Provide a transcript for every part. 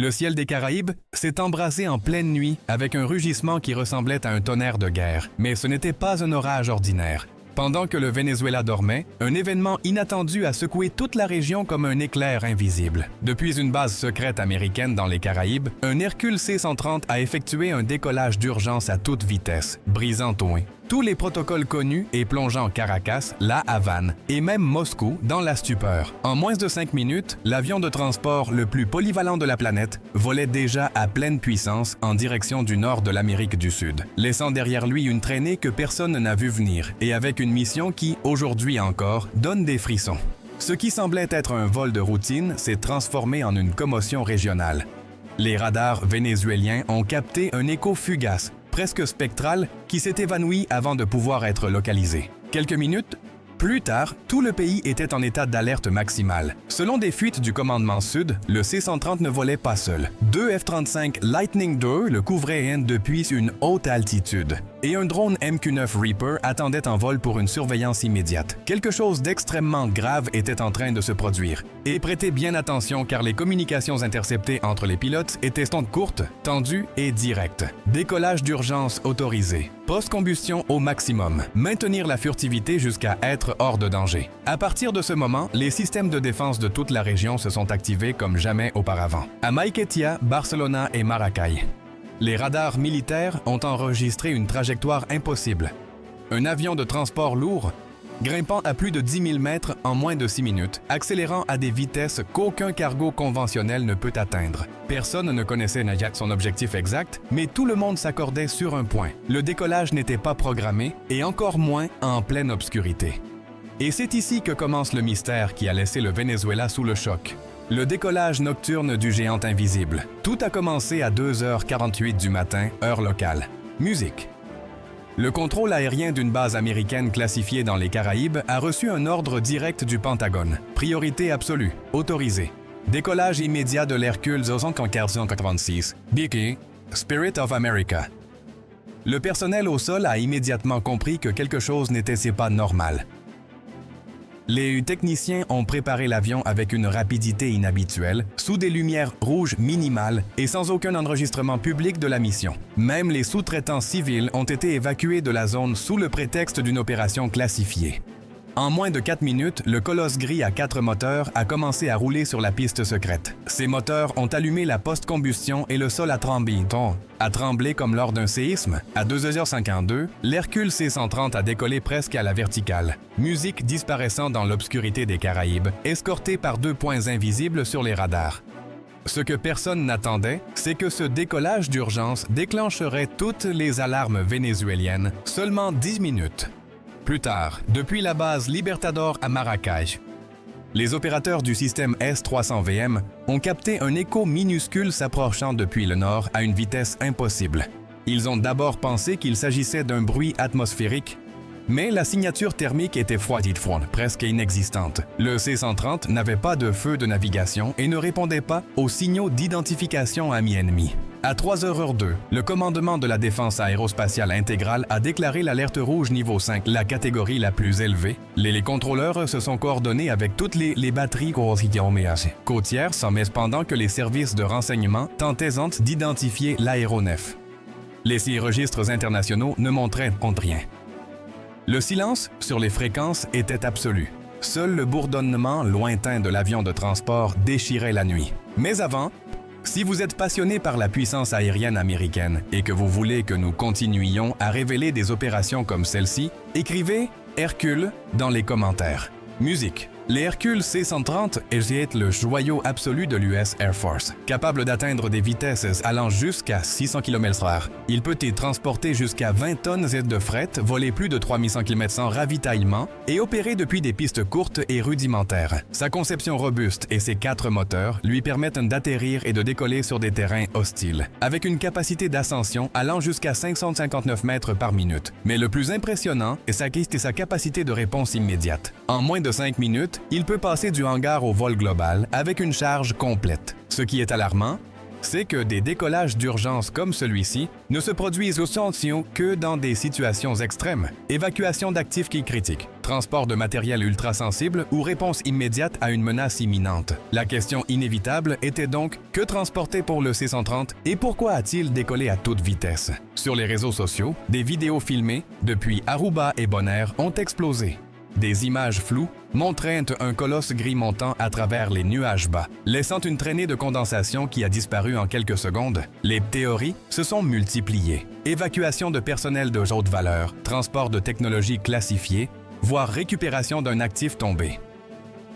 Le ciel des Caraïbes s'est embrasé en pleine nuit avec un rugissement qui ressemblait à un tonnerre de guerre, mais ce n'était pas un orage ordinaire. Pendant que le Venezuela dormait, un événement inattendu a secoué toute la région comme un éclair invisible. Depuis une base secrète américaine dans les Caraïbes, un Hercule C-130 a effectué un décollage d'urgence à toute vitesse, brisant au loin tous les protocoles connus et plongeant Caracas, La Havane et même Moscou dans la stupeur. En moins de 5 minutes, l'avion de transport le plus polyvalent de la planète volait déjà à pleine puissance en direction du nord de l'Amérique du Sud, laissant derrière lui une traînée que personne n'a vu venir et avec une mission qui, aujourd'hui encore, donne des frissons. Ce qui semblait être un vol de routine s'est transformé en une commotion régionale. Les radars vénézuéliens ont capté un écho fugace, presque spectral, qui s'est évanoui avant de pouvoir être localisé. Quelques minutes plus tard, tout le pays était en état d'alerte maximale. Selon des fuites du commandement sud, le C-130 ne volait pas seul. 2 F-35 Lightning II le couvraient depuis une haute altitude. Et un drone MQ-9 Reaper attendait en vol pour une surveillance immédiate. Quelque chose d'extrêmement grave était en train de se produire. Et prêtez bien attention car les communications interceptées entre les pilotes étaient courtes, tendues et directes. Décollage d'urgence autorisé. Post-combustion au maximum. Maintenir la furtivité jusqu'à être hors de danger. À partir de ce moment, les systèmes de défense de toute la région se sont activés comme jamais auparavant. À Maiquetía, Barcelona et Maracay, les radars militaires ont enregistré une trajectoire impossible. Un avion de transport lourd, grimpant à plus de 10 000 mètres en moins de 6 minutes, accélérant à des vitesses qu'aucun cargo conventionnel ne peut atteindre. Personne ne connaissait son objectif exact, mais tout le monde s'accordait sur un point. Le décollage n'était pas programmé et encore moins en pleine obscurité. Et c'est ici que commence le mystère qui a laissé le Venezuela sous le choc. Le décollage nocturne du géant invisible. Tout a commencé à 2h48 du matin, heure locale. Musique. Le contrôle aérien d'une base américaine classifiée dans les Caraïbes a reçu un ordre direct du Pentagone. Priorité absolue, autorisée. Décollage immédiat de l'Hercule 486, Biki, Spirit of America. Le personnel au sol a immédiatement compris que quelque chose n'était pas normal. Les techniciens ont préparé l'avion avec une rapidité inhabituelle, sous des lumières rouges minimales et sans aucun enregistrement public de la mission. Même les sous-traitants civils ont été évacués de la zone sous le prétexte d'une opération classifiée. En moins de 4 minutes, le colosse gris à 4 moteurs a commencé à rouler sur la piste secrète. Ces moteurs ont allumé la post-combustion et le sol a tremblé comme lors d'un séisme. À 2h52, l'Hercule C-130 a décollé presque à la verticale. Musique disparaissant dans l'obscurité des Caraïbes, escortée par 2 points invisibles sur les radars. Ce que personne n'attendait, c'est que ce décollage d'urgence déclencherait toutes les alarmes vénézuéliennes seulement 10 minutes. Plus tard, depuis la base Libertador à Maracay, les opérateurs du système S-300VM ont capté un écho minuscule s'approchant depuis le nord à une vitesse impossible. Ils ont d'abord pensé qu'il s'agissait d'un bruit atmosphérique, mais la signature thermique était froide, presque inexistante. Le C-130 n'avait pas de feu de navigation et ne répondait pas aux signaux d'identification amis-ennemis. À 3h02, le commandement de la défense aérospatiale intégrale a déclaré l'alerte rouge niveau 5, la catégorie la plus élevée. Les contrôleurs se sont coordonnés avec toutes les batteries côtières, sans mais pendant que les services de renseignement tentaient d'identifier l'aéronef. Les registres internationaux ne montraient rien. Le silence sur les fréquences était absolu. Seul le bourdonnement lointain de l'avion de transport déchirait la nuit. Mais avant, si vous êtes passionné par la puissance aérienne américaine et que vous voulez que nous continuions à révéler des opérations comme celle-ci, écrivez Hercule dans les commentaires. Musique. Les Hercule C-130 est le joyau absolu de l'US Air Force. Capable d'atteindre des vitesses allant jusqu'à 600 km/h. Il peut y transporter jusqu'à 20 tonnes de fret, voler plus de 3100 km sans ravitaillement et opérer depuis des pistes courtes et rudimentaires. Sa conception robuste et ses 4 moteurs lui permettent d'atterrir et de décoller sur des terrains hostiles, avec une capacité d'ascension allant jusqu'à 559 mètres par minute. Mais le plus impressionnant est sa capacité de réponse immédiate. En moins de 5 minutes, il peut passer du hangar au vol global avec une charge complète. Ce qui est alarmant, c'est que des décollages d'urgence comme celui-ci ne se produisent essentiellement que dans des situations extrêmes, évacuation d'actifs qui critiques, transport de matériel ultra-sensible ou réponse immédiate à une menace imminente. La question inévitable était donc que transporter pour le C-130 et pourquoi a-t-il décollé à toute vitesse? Sur les réseaux sociaux, des vidéos filmées depuis Aruba et Bonaire ont explosé. Des images floues montraient un colosse gris montant à travers les nuages bas, laissant une traînée de condensation qui a disparu en quelques secondes. Les théories se sont multipliées. Évacuation de personnel de haute valeur, transport de technologies classifiées, voire récupération d'un actif tombé.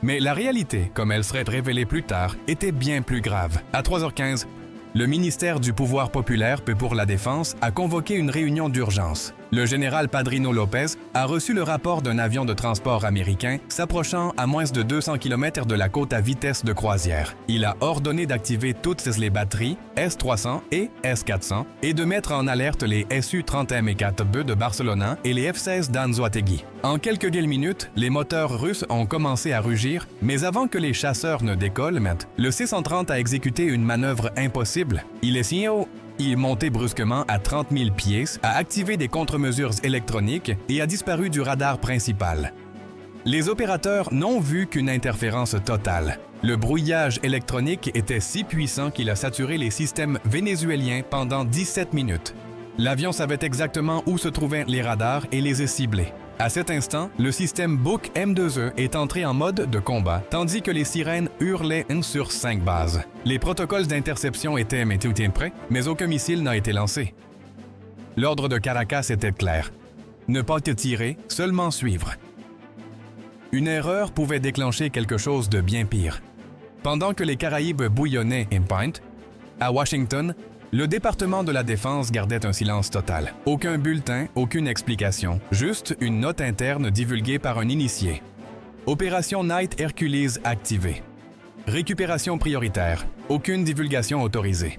Mais la réalité, comme elle serait révélée plus tard, était bien plus grave. À 3h15, le ministère du Pouvoir populaire pour la Défense a convoqué une réunion d'urgence. Le général Padrino Lopez a reçu le rapport d'un avion de transport américain s'approchant à moins de 200 km de la côte à vitesse de croisière. Il a ordonné d'activer toutes les batteries S-300 et S-400 et de mettre en alerte les Su-30M4B de Barcelona et les F-16 d'Anzoátegui. En quelques minutes, les moteurs russes ont commencé à rugir, mais avant que les chasseurs ne décollent, le C-130 a exécuté une manœuvre impossible. Il est monté brusquement à 30 000 pieds, a activé des contre-mesures électroniques et a disparu du radar principal. Les opérateurs n'ont vu qu'une interférence totale. Le brouillage électronique était si puissant qu'il a saturé les systèmes vénézuéliens pendant 17 minutes. L'avion savait exactement où se trouvaient les radars et les a ciblés. À cet instant, le système Buk M2E est entré en mode de combat, tandis que les sirènes hurlaient sur 5 bases. Les protocoles d'interception étaient prêts, mais aucun missile n'a été lancé. L'ordre de Caracas était clair. Ne pas tirer, seulement suivre. Une erreur pouvait déclencher quelque chose de bien pire. Pendant que les Caraïbes bouillonnaient à Washington, le département de la Défense gardait un silence total. Aucun bulletin, aucune explication, juste une note interne divulguée par un initié. Opération Night Hercules activée. Récupération prioritaire, aucune divulgation autorisée.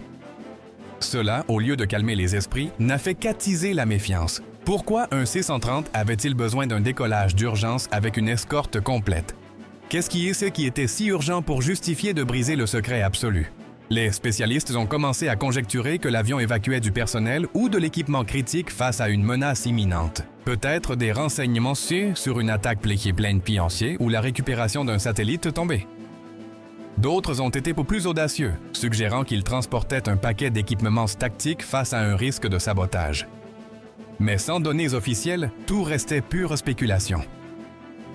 Cela, au lieu de calmer les esprits, n'a fait qu'attiser la méfiance. Pourquoi un C-130 avait-il besoin d'un décollage d'urgence avec une escorte complète? Qu'est-ce qui était si urgent pour justifier de briser le secret absolu? Les spécialistes ont commencé à conjecturer que l'avion évacuait du personnel ou de l'équipement critique face à une menace imminente. Peut-être des renseignements sur une attaque pleine pioncier ou la récupération d'un satellite tombé. D'autres ont été plus audacieux, suggérant qu'il transportait un paquet d'équipements tactiques face à un risque de sabotage. Mais sans données officielles, tout restait pure spéculation.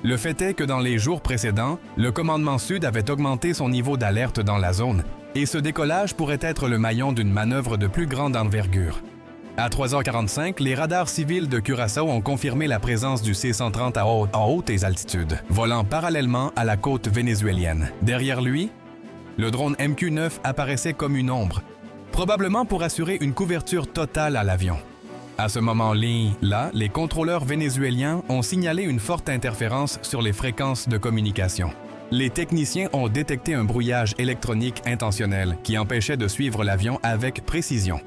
Le fait est que dans les jours précédents, le commandement Sud avait augmenté son niveau d'alerte dans la zone, et ce décollage pourrait être le maillon d'une manœuvre de plus grande envergure. À 3h45, les radars civils de Curaçao ont confirmé la présence du C-130 à hautes altitudes, volant parallèlement à la côte vénézuélienne. Derrière lui, le drone MQ-9 apparaissait comme une ombre, probablement pour assurer une couverture totale à l'avion. À ce moment-là, les contrôleurs vénézuéliens ont signalé une forte interférence sur les fréquences de communication. Les techniciens ont détecté un brouillage électronique intentionnel qui empêchait de suivre l'avion avec précision.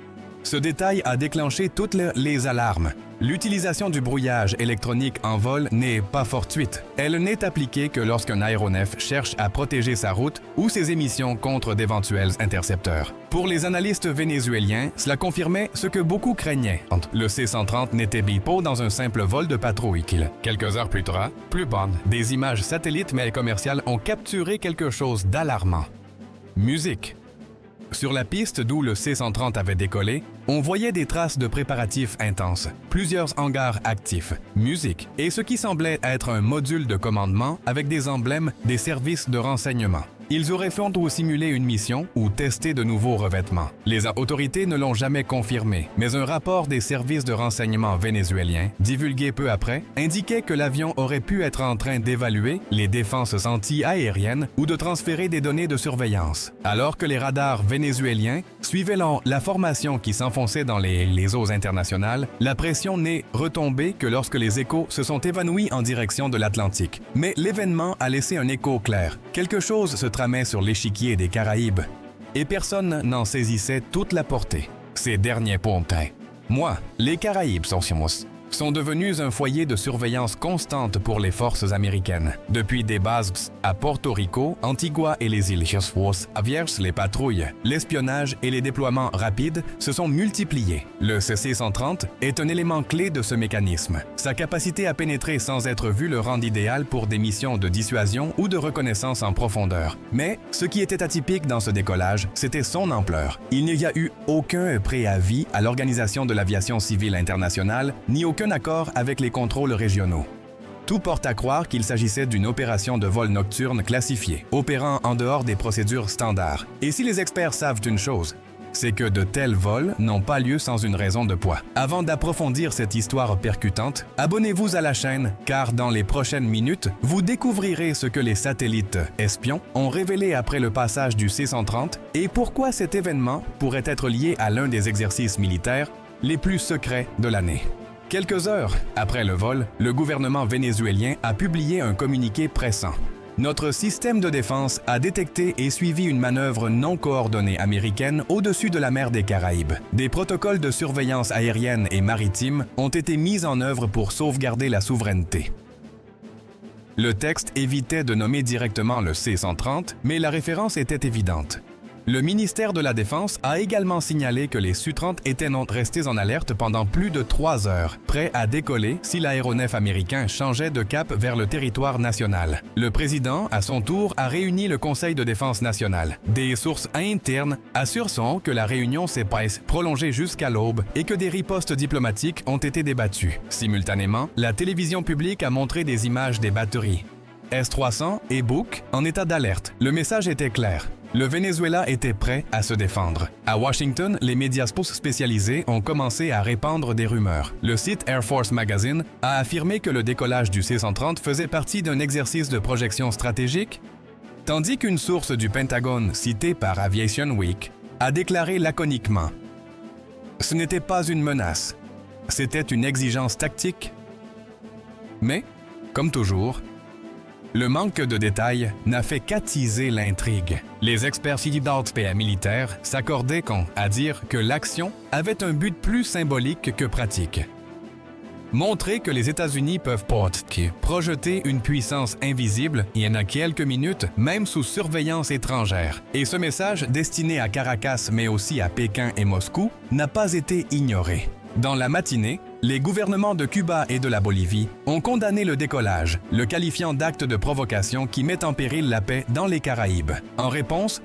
Ce détail a déclenché toutes les alarmes. L'utilisation du brouillage électronique en vol n'est pas fortuite. Elle n'est appliquée que lorsqu'un aéronef cherche à protéger sa route ou ses émissions contre d'éventuels intercepteurs. Pour les analystes vénézuéliens, cela confirmait ce que beaucoup craignaient. Le C-130 n'était pas dans un simple vol de patrouille. Quelques heures plus tard, des images satellites mais commerciales ont capturé quelque chose d'alarmant. Musique. Sur la piste d'où le C-130 avait décollé, on voyait des traces de préparatifs intenses, plusieurs hangars actifs, musique et ce qui semblait être un module de commandement avec des emblèmes des services de renseignement. Ils auraient fait ou simulé une mission ou testé de nouveaux revêtements. Les autorités ne l'ont jamais confirmé, mais un rapport des services de renseignement vénézuéliens, divulgué peu après, indiquait que l'avion aurait pu être en train d'évaluer les défenses anti-aériennes ou de transférer des données de surveillance. Alors que les radars vénézuéliens suivaient la formation qui s'enfonçait dans les eaux internationales, la pression n'est retombée que lorsque les échos se sont évanouis en direction de l'Atlantique. Mais l'événement a laissé un écho clair. Quelque chose se tramait sur l'échiquier des Caraïbes, et personne n'en saisissait toute la portée. Ces derniers pontins. Moi, les Caraïbes sont sur moi. sont devenus un foyer de surveillance constante pour les forces américaines. Depuis des bases à Porto Rico, Antigua et les îles Aviers, les patrouilles, l'espionnage et les déploiements rapides se sont multipliés. Le CC-130 est un élément clé de ce mécanisme. Sa capacité à pénétrer sans être vu le rend idéal pour des missions de dissuasion ou de reconnaissance en profondeur. Mais ce qui était atypique dans ce décollage, c'était son ampleur. Il n'y a eu aucun préavis à l'Organisation de l'aviation civile internationale, ni aucun accord avec les contrôles régionaux. Tout porte à croire qu'il s'agissait d'une opération de vol nocturne classifiée, opérant en dehors des procédures standards. Et si les experts savent une chose, c'est que de tels vols n'ont pas lieu sans une raison de poids. Avant d'approfondir cette histoire percutante, abonnez-vous à la chaîne, car dans les prochaines minutes, vous découvrirez ce que les satellites espions ont révélé après le passage du C-130 et pourquoi cet événement pourrait être lié à l'un des exercices militaires les plus secrets de l'année. Quelques heures après le vol, le gouvernement vénézuélien a publié un communiqué pressant. Notre système de défense a détecté et suivi une manœuvre non coordonnée américaine au-dessus de la mer des Caraïbes. Des protocoles de surveillance aérienne et maritime ont été mis en œuvre pour sauvegarder la souveraineté. Le texte évitait de nommer directement le C-130, mais la référence était évidente. Le ministère de la Défense a également signalé que les Su-30 étaient restés en alerte pendant plus de 3 heures, prêts à décoller si l'aéronef américain changeait de cap vers le territoire national. Le président, à son tour, a réuni le Conseil de défense nationale. Des sources internes assurent que la réunion s'est prolongée jusqu'à l'aube et que des ripostes diplomatiques ont été débattues. Simultanément, la télévision publique a montré des images des batteries S-300 et Buk en état d'alerte. Le message était clair. Le Venezuela était prêt à se défendre. À Washington, les médias spécialisés ont commencé à répandre des rumeurs. Le site Air Force Magazine a affirmé que le décollage du C-130 faisait partie d'un exercice de projection stratégique, tandis qu'une source du Pentagone, citée par Aviation Week, a déclaré laconiquement « Ce n'était pas une menace, c'était une exigence tactique. » Mais, comme toujours, le manque de détails n'a fait qu'attiser l'intrigue. Les experts militaires s'accordaient à dire que l'action avait un but plus symbolique que pratique. Montrer que les États-Unis peuvent projeter une puissance invisible il y en a quelques minutes, même sous surveillance étrangère. Et ce message, destiné à Caracas mais aussi à Pékin et Moscou, n'a pas été ignoré. Dans la matinée, les gouvernements de Cuba et de la Bolivie ont condamné le décollage, le qualifiant d'acte de provocation qui met en péril la paix dans les Caraïbes. En réponse,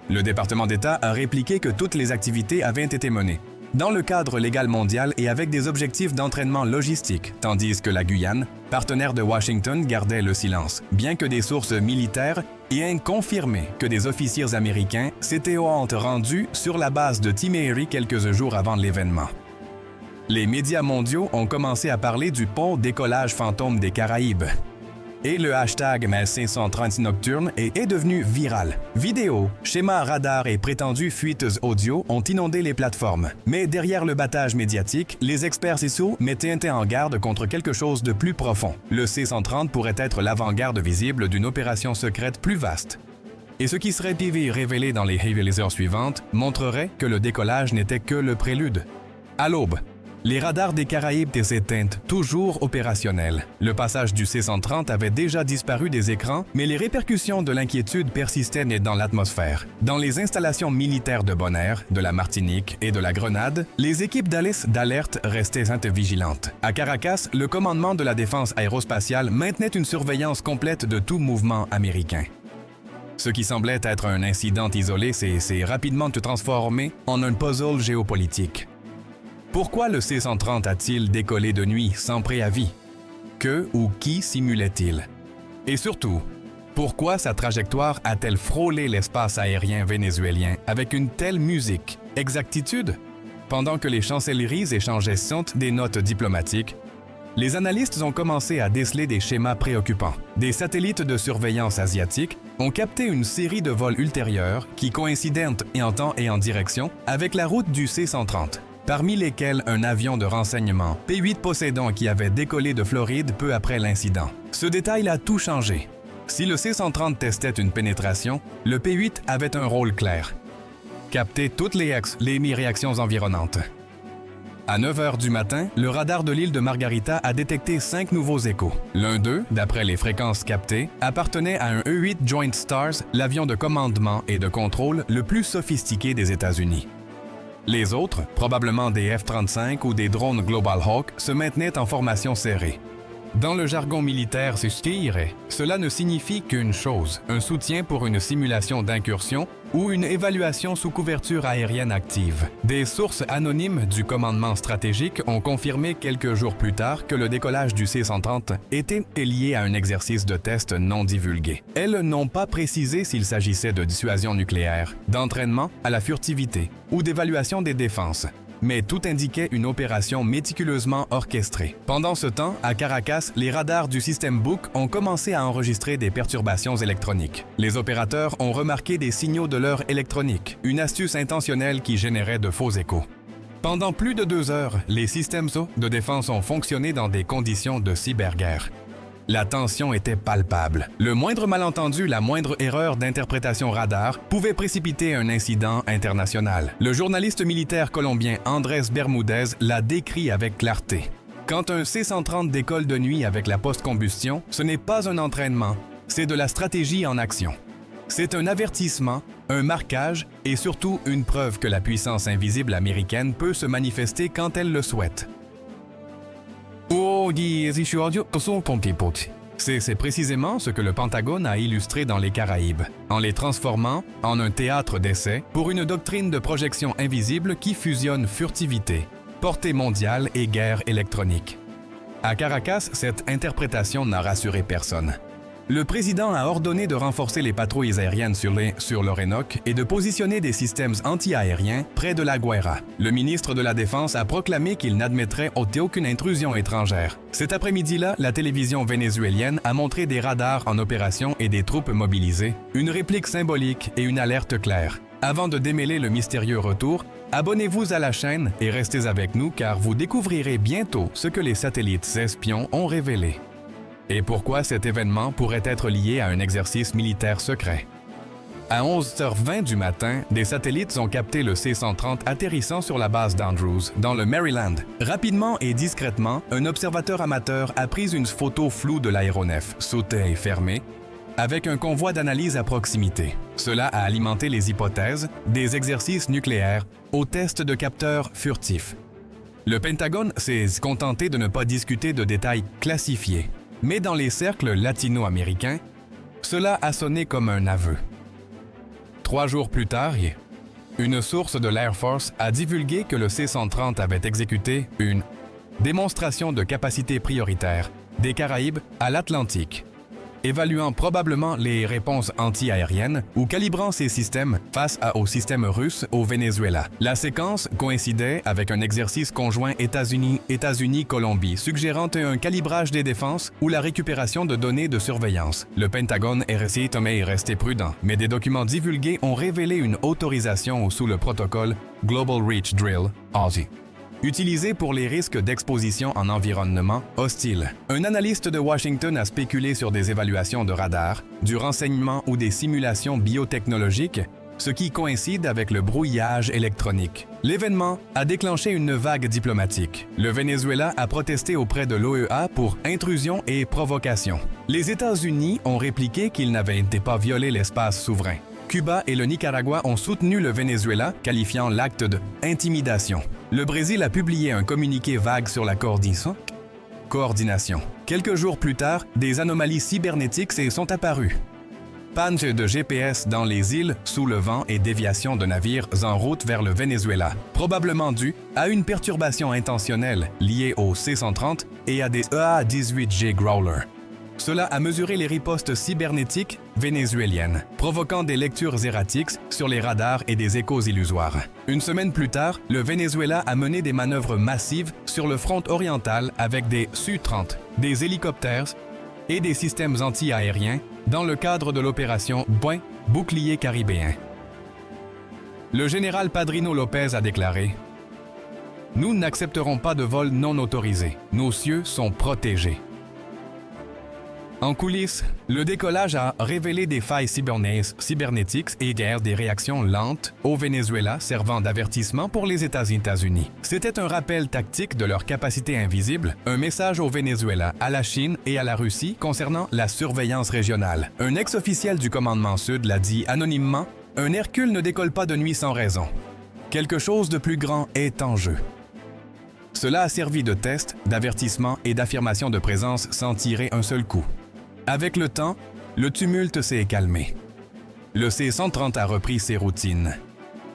le département d'État a répliqué que toutes les activités avaient été menées dans le cadre légal mondial et avec des objectifs d'entraînement logistique, tandis que la Guyane, partenaire de Washington, gardait le silence, bien que des sources militaires aient confirmé que des officiers américains s'étaient rendus sur la base de Timehri quelques jours avant l'événement. Les médias mondiaux ont commencé à parler du pont décollage fantôme des Caraïbes. Et le hashtag C-130 nocturne est devenu viral. Vidéos, schémas radar et prétendues fuites audio ont inondé les plateformes. Mais derrière le battage médiatique, les experts CISO mettaient en garde contre quelque chose de plus profond. Le C-130 pourrait être l'avant-garde visible d'une opération secrète plus vaste. Et ce qui serait révélé dans les heures suivantes montrerait que le décollage n'était que le prélude. À l'aube, les radars des Caraïbes étaient toujours opérationnels. Le passage du C-130 avait déjà disparu des écrans, mais les répercussions de l'inquiétude persistaient dans l'atmosphère. Dans les installations militaires de Bonaire, de la Martinique et de la Grenade, les équipes d'alerte restaient vigilantes. À Caracas, le commandement de la défense aérospatiale maintenait une surveillance complète de tout mouvement américain. Ce qui semblait être un incident isolé s'est rapidement transformé en un puzzle géopolitique. Pourquoi le C-130 a-t-il décollé de nuit sans préavis? Que ou qui simulait-il? Et surtout, pourquoi sa trajectoire a-t-elle frôlé l'espace aérien vénézuélien avec une telle musique? Exactitude? Pendant que les chancelleries échangeaient des notes diplomatiques, les analystes ont commencé à déceler des schémas préoccupants. Des satellites de surveillance asiatiques ont capté une série de vols ultérieurs qui coïncidaient en temps et en direction avec la route du C-130. Parmi lesquels un avion de renseignement P-8 Poséidon qui avait décollé de Floride peu après l'incident. Ce détail a tout changé. Si le C-130 testait une pénétration, le P-8 avait un rôle clair. Capter toutes les réactions environnantes. À 9 heures du matin, le radar de l'île de Margarita a détecté 5 nouveaux échos. L'un d'eux, d'après les fréquences captées, appartenait à un E-8 Joint Stars, l'avion de commandement et de contrôle le plus sophistiqué des États-Unis. Les autres, probablement des F-35 ou des drones Global Hawk, se maintenaient en formation serrée. Dans le jargon militaire cela ne signifie qu'une chose, un soutien pour une simulation d'incursion ou une évaluation sous couverture aérienne active. Des sources anonymes du commandement stratégique ont confirmé quelques jours plus tard que le décollage du C-130 était lié à un exercice de test non divulgué. Elles n'ont pas précisé s'il s'agissait de dissuasion nucléaire, d'entraînement à la furtivité ou d'évaluation des défenses. Mais tout indiquait une opération méticuleusement orchestrée. Pendant ce temps, à Caracas, les radars du système Book ont commencé à enregistrer des perturbations électroniques. Les opérateurs ont remarqué des signaux de leurre électronique, une astuce intentionnelle qui générait de faux échos. Pendant plus de 2 heures, les systèmes de défense ont fonctionné dans des conditions de cyberguerre. La tension était palpable. Le moindre malentendu, la moindre erreur d'interprétation radar pouvait précipiter un incident international. Le journaliste militaire colombien Andrés Bermúdez l'a décrit avec clarté. Quand un C-130 décolle de nuit avec la post-combustion, ce n'est pas un entraînement, c'est de la stratégie en action. C'est un avertissement, un marquage et surtout une preuve que la puissance invisible américaine peut se manifester quand elle le souhaite. C'est précisément ce que le Pentagone a illustré dans les Caraïbes, en les transformant en un théâtre d'essai pour une doctrine de projection invisible qui fusionne furtivité, portée mondiale et guerre électronique. À Caracas, cette interprétation n'a rassuré personne. Le président a ordonné de renforcer les patrouilles aériennes sur l'Orénoque et de positionner des systèmes anti-aériens près de La Guaira. Le ministre de la Défense a proclamé qu'il n'admettrait aucune intrusion étrangère. Cet après-midi-là, la télévision vénézuélienne a montré des radars en opération et des troupes mobilisées, une réplique symbolique et une alerte claire. Avant de démêler le mystérieux retour, abonnez-vous à la chaîne et restez avec nous car vous découvrirez bientôt ce que les satellites espions ont révélé. Et pourquoi cet événement pourrait être lié à un exercice militaire secret. À 11h20 du matin, des satellites ont capté le C-130 atterrissant sur la base d'Andrews, dans le Maryland. Rapidement et discrètement, un observateur amateur a pris une photo floue de l'aéronef, sauté et fermé, avec un convoi d'analyse à proximité. Cela a alimenté les hypothèses des exercices nucléaires aux tests de capteurs furtifs. Le Pentagone s'est contenté de ne pas discuter de détails classifiés. Mais dans les cercles latino-américains, cela a sonné comme un aveu. 3 jours plus tard, une source de l'Air Force a divulgué que le C-130 avait exécuté une démonstration de capacité prioritaire des Caraïbes à l'Atlantique, évaluant probablement les réponses anti-aériennes ou calibrant ses systèmes face au système russe au Venezuela. La séquence coïncidait avec un exercice conjoint États-Unis-Colombie, suggérant un calibrage des défenses ou la récupération de données de surveillance. Le Pentagone est resté prudent, mais des documents divulgués ont révélé une autorisation sous le protocole Global Reach Drill, ASI. Utilisé pour les risques d'exposition en environnement hostile. Un analyste de Washington a spéculé sur des évaluations de radar, du renseignement ou des simulations biotechnologiques, ce qui coïncide avec le brouillage électronique. L'événement a déclenché une vague diplomatique. Le Venezuela a protesté auprès de l'OEA pour intrusion et provocation. Les États-Unis ont répliqué qu'ils n'avaient pas violé l'espace souverain. Cuba et le Nicaragua ont soutenu le Venezuela, qualifiant l'acte d'intimidation. Le Brésil a publié un communiqué vague sur la coordination. Quelques jours plus tard, des anomalies cybernétiques sont apparues. Panne de GPS dans les îles sous le vent et déviation de navires en route vers le Venezuela, probablement due à une perturbation intentionnelle liée au C-130 et à des EA-18G Growler. Cela a mesuré les ripostes cybernétiques vénézuéliennes, provoquant des lectures erratiques sur les radars et des échos illusoires. Une semaine plus tard, le Venezuela a mené des manœuvres massives sur le front oriental avec des Su-30, des hélicoptères et des systèmes anti-aériens dans le cadre de l'opération Bouclier caribéen. Le général Padrino Lopez a déclaré « Nous n'accepterons pas de vol non autorisé. Nos cieux sont protégés. » En coulisses, le décollage a révélé des failles cybernétiques et des réactions lentes au Venezuela servant d'avertissement pour les États-Unis. C'était un rappel tactique de leur capacité invisible, un message au Venezuela, à la Chine et à la Russie concernant la surveillance régionale. Un ex-officiel du commandement Sud l'a dit anonymement, « Un Hercule ne décolle pas de nuit sans raison. Quelque chose de plus grand est en jeu. » Cela a servi de test, d'avertissement et d'affirmation de présence sans tirer un seul coup. Avec le temps, le tumulte s'est calmé. Le C-130 a repris ses routines.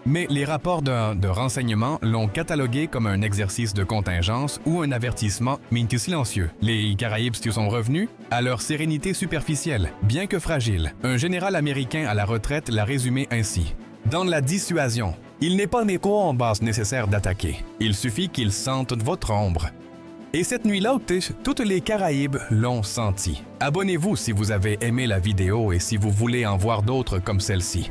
Mais les rapports de renseignement l'ont catalogué comme un exercice de contingence ou un avertissement, mais silencieux. Les Caraïbes sont revenus à leur sérénité superficielle, bien que fragile. Un général américain à la retraite l'a résumé ainsi. Dans la dissuasion, il n'est pas mes combats nécessaire d'attaquer. Il suffit qu'ils sentent votre ombre. Et cette nuit-là, toutes les Caraïbes l'ont senti. Abonnez-vous si vous avez aimé la vidéo et si vous voulez en voir d'autres comme celle-ci.